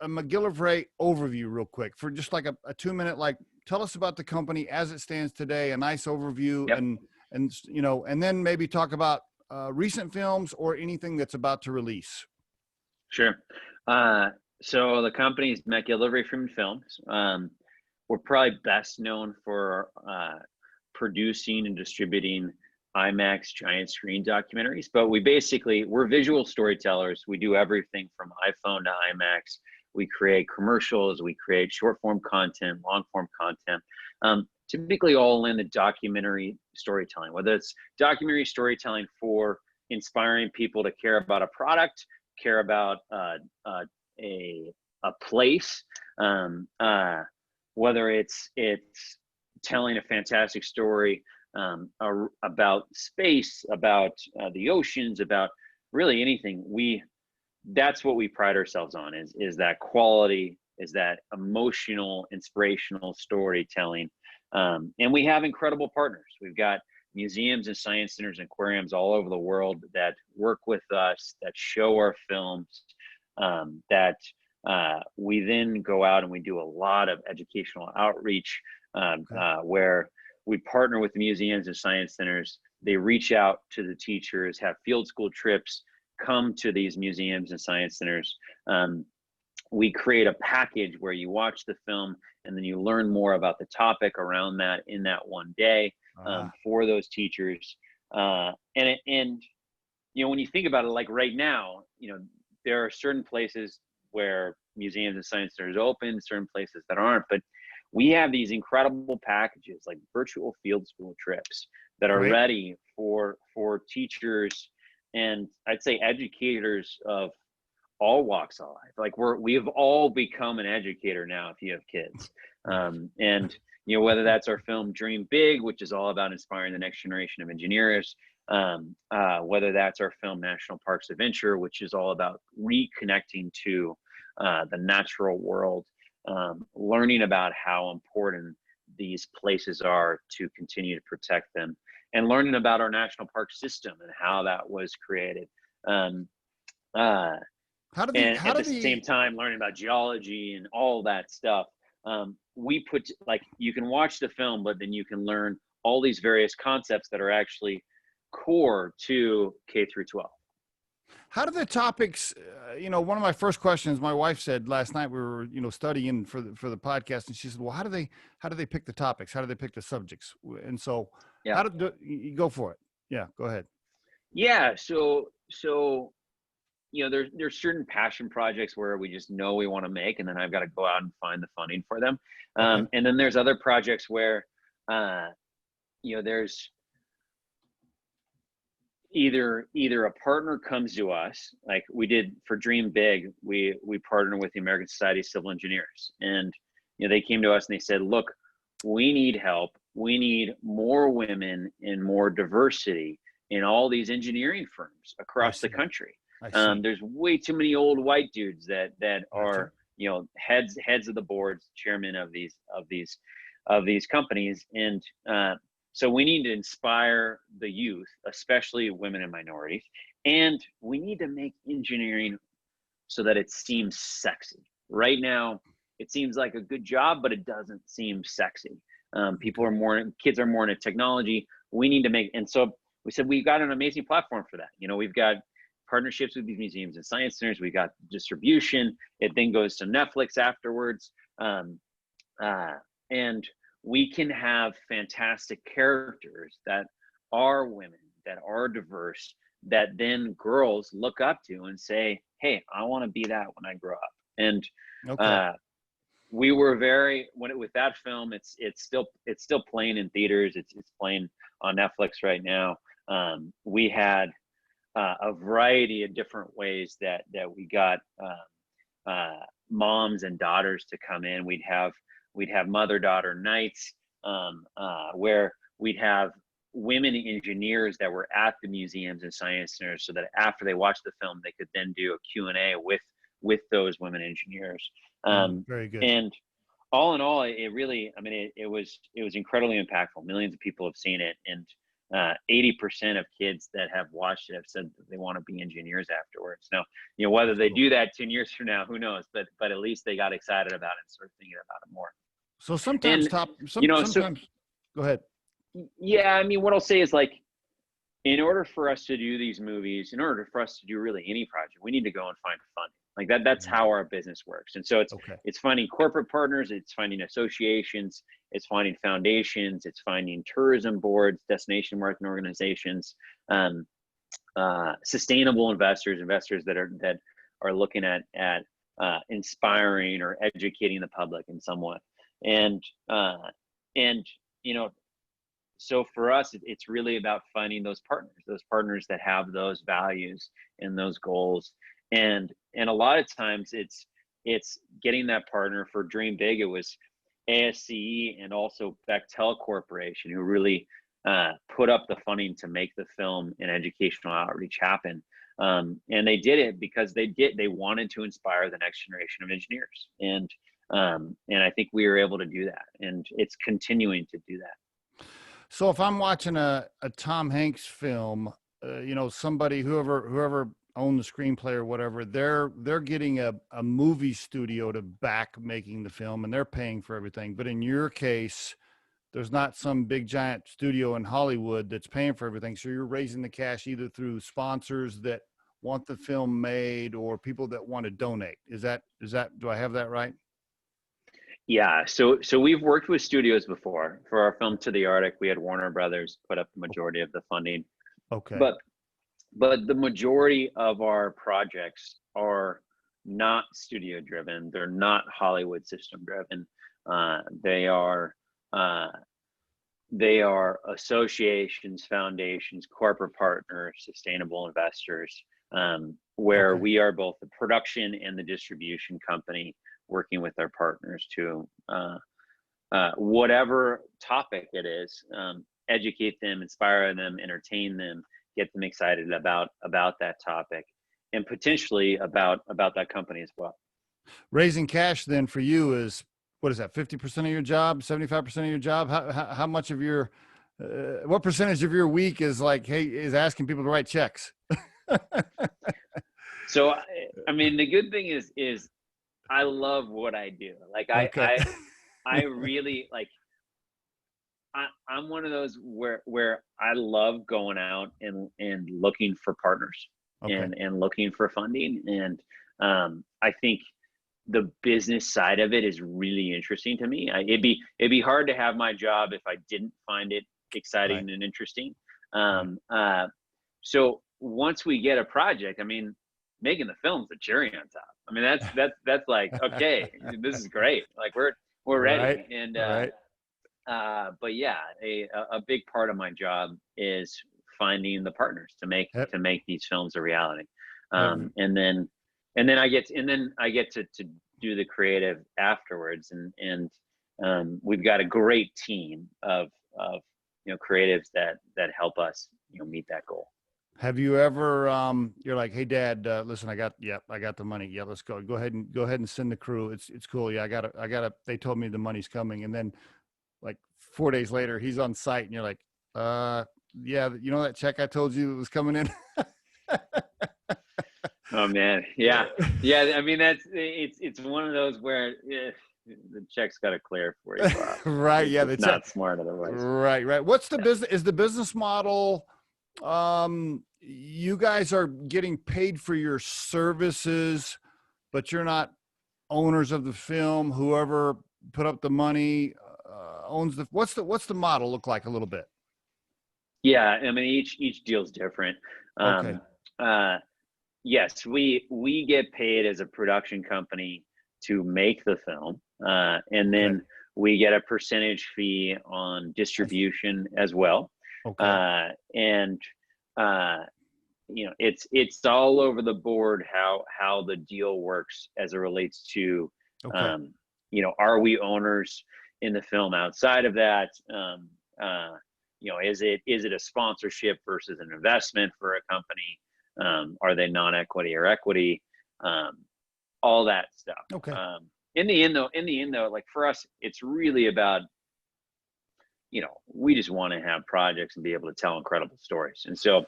a MacGillivray overview real quick for just like a 2-minute, like tell us about the company as it stands today, a nice overview. Yep. And you know, and then maybe talk about recent films or anything that's about to release. Sure. So the company is MacGillivray Freeman Films. We're probably best known for producing and distributing IMAX giant screen documentaries, but we're visual storytellers. We do everything from iPhone to IMAX. We create commercials, we create short form content, long form content, typically all in the documentary storytelling, whether it's documentary storytelling for inspiring people to care about a product, care about a place, whether it's telling a fantastic story about space, about the oceans, about really anything. That's what we pride ourselves on, is that quality, is that emotional, inspirational storytelling. And we have incredible partners. We've got museums and science centers and aquariums all over the world that work with us, that show our films, that we then go out and we do a lot of educational outreach, where we partner with the museums and science centers. They reach out to the teachers, have field school trips, come to these museums and science centers. We create a package where you watch the film and then you learn more about the topic around that in that one day, for those teachers. And you know, when you think about it, like right now, you know, there are certain places where museums and science centers open, certain places that aren't, but we have these incredible packages like virtual field school trips that are ready for teachers and I'd say educators of all walks of life. Like we've all become an educator now if you have kids. And you know, whether that's our film Dream Big, which is all about inspiring the next generation of engineers, whether that's our film National Parks Adventure, which is all about reconnecting to the natural world, learning about how important these places are to continue to protect them, and learning about our national park system and how that was created. At the same time, learning about geology and all that stuff. We put, like, you can watch the film, but then you can learn all these various concepts that are actually core to K through 12. How do the topics, you know, one of my first questions, my wife said last night, we were, you know, studying for the podcast, and she said, well, how do they pick the topics? How do they pick the subjects? And so how you go for it? Yeah, go ahead. Yeah. So, you know, there's certain passion projects where we just know we want to make, and then I've got to go out and find the funding for them. And then there's other projects where, you know, there's either a partner comes to us, like we did for Dream Big. We partnered with the American Society of Civil Engineers, and you know, they came to us and they said, look, we need help. We need more women and more diversity in all these engineering firms across the country. There's way too many old white dudes that are, you know, heads of the boards, chairman of these companies, and so we need to inspire the youth, especially women and minorities, and we need to make engineering so that it seems sexy. Right now, it seems like a good job, but it doesn't seem sexy. Kids are more into technology. We need to make, and so we said we've got an amazing platform for that. You know, we've got partnerships with these museums and science centers. We got distribution. It then goes to Netflix afterwards, and we can have fantastic characters that are women, that are diverse, that then girls look up to and say, hey, I want to be that when I grow up. And we were with that film, it's still playing in theaters. It's playing on Netflix right now. We had a variety of different ways that we got moms and daughters to come in. We'd have mother-daughter nights, where we'd have women engineers that were at the museums and science centers, so that after they watched the film, they could then do a Q&A with those women engineers. Very good. And all in all, it really, I mean, it was incredibly impactful. Millions of people have seen it, and 80% of kids that have watched it have said that they want to be engineers afterwards. Now, whether they do that 10 years from now, who knows? But at least they got excited about it and started thinking about it more. So sometimes And sometimes go ahead. Yeah, I mean, what I'll say is, like, in order for us to do these movies, in order for us to do really any project, we need to go and find funding. Like that's how our business works. And so it's finding corporate partners, it's finding associations, it's finding foundations, it's finding tourism boards, destination marketing organizations, sustainable investors that are looking at inspiring or educating the public in some way. And so for us, it's really about finding those partners that have those values and those goals. And a lot of times it's getting that partner. For Dream Big, it was ASCE and also Bechtel Corporation, who really put up the funding to make the film and educational outreach happen. And they did it because they wanted to inspire the next generation of engineers. And I think we were able to do that, and it's continuing to do that. So if I'm watching a Tom Hanks film, somebody, whoever owned the screenplay or whatever, they're getting a movie studio to back making the film, and they're paying for everything. But in your case, there's not some big giant studio in Hollywood that's paying for everything. So you're raising the cash either through sponsors that want the film made or people that want to donate. Is that, do I have that right? Yeah, so we've worked with studios before. For our film To the Arctic, we had Warner Brothers put up the majority of the funding. Okay. But the majority of our projects are not studio driven. They're not Hollywood system driven. They are associations, foundations, corporate partners, sustainable investors, where we are both the production and the distribution company, working with our partners to whatever topic it is, educate them, inspire them, entertain them, get them excited about that topic, and potentially about that company as well. Raising cash then for you is, what is that, 50% of your job, 75% of your job? How much of your what percentage of your week is asking people to write checks? So I mean, the good thing is I love what I do. Like I really like, I'm one of those where I love going out and looking for partners and looking for funding. And I think the business side of it is really interesting to me. It'd be hard to have my job if I didn't find it exciting and interesting. So once we get a project, I mean, making the film's the cherry on top. I mean, that's like, okay, this is great. Like we're ready. And but yeah, a big part of my job is finding the partners to make these films a reality. And then I get to do the creative afterwards. And we've got a great team of creatives that help us meet that goal. Have you ever, you're like, hey Dad, listen, I got the money. Yeah, let's go. Go ahead and send the crew. It's cool. Yeah, I gotta, they told me the money's coming. And then like 4 days later, he's on site and you're like, yeah, that check I told you was coming in. Oh man. Yeah. Yeah. I mean, it's one of those where the check's got to clear for you. Right. Yeah. It's not smart otherwise. Right. What's the business? Is the business model, you guys are getting paid for your services, but you're not owners of the film. Whoever put up the money owns what's the model look like a little bit? Yeah, I mean, each deal's different. Yes, we get paid as a production company to make the film, and then we get a percentage fee on distribution as well. And it's all over the board how the deal works as it relates to are we owners in the film outside of that? Is it a sponsorship versus an investment for a company? Are they non-equity or equity? All that stuff. In the end though, like for us, it's really about we just want to have projects and be able to tell incredible stories. And so,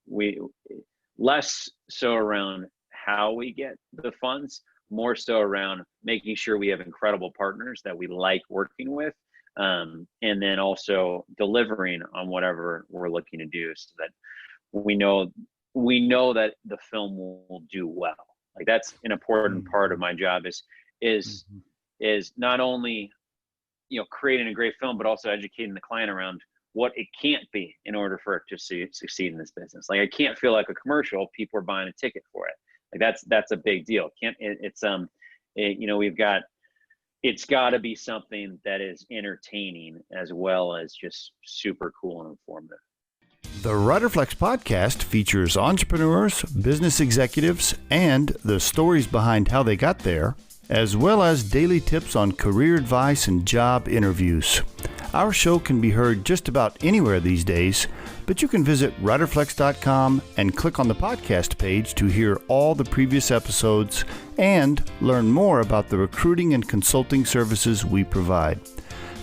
we less so around how we get the funds, more so around making sure we have incredible partners that we like working with, and then also delivering on whatever we're looking to do, so that we know that the film will do well. Like, that's an important part of my job is not only creating a great film, but also educating the client around what it can't be in order for it to succeed in this business. Like, I can't feel like a commercial if people are buying a ticket for it. Like, that's a big deal. It's got to be something that is entertaining as well as just super cool and informative. The Riderflex podcast features entrepreneurs, business executives, and the stories behind how they got there, as well as daily tips on career advice and job interviews. Our show can be heard just about anywhere these days, but you can visit riderflex.com and click on the podcast page to hear all the previous episodes and learn more about the recruiting and consulting services we provide.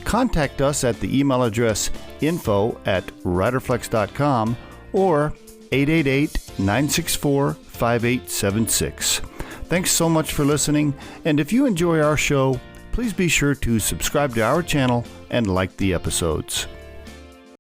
Contact us at the email address info@riderflex.com or 888-964-5876. Thanks so much for listening, and if you enjoy our show, please be sure to subscribe to our channel and like the episodes.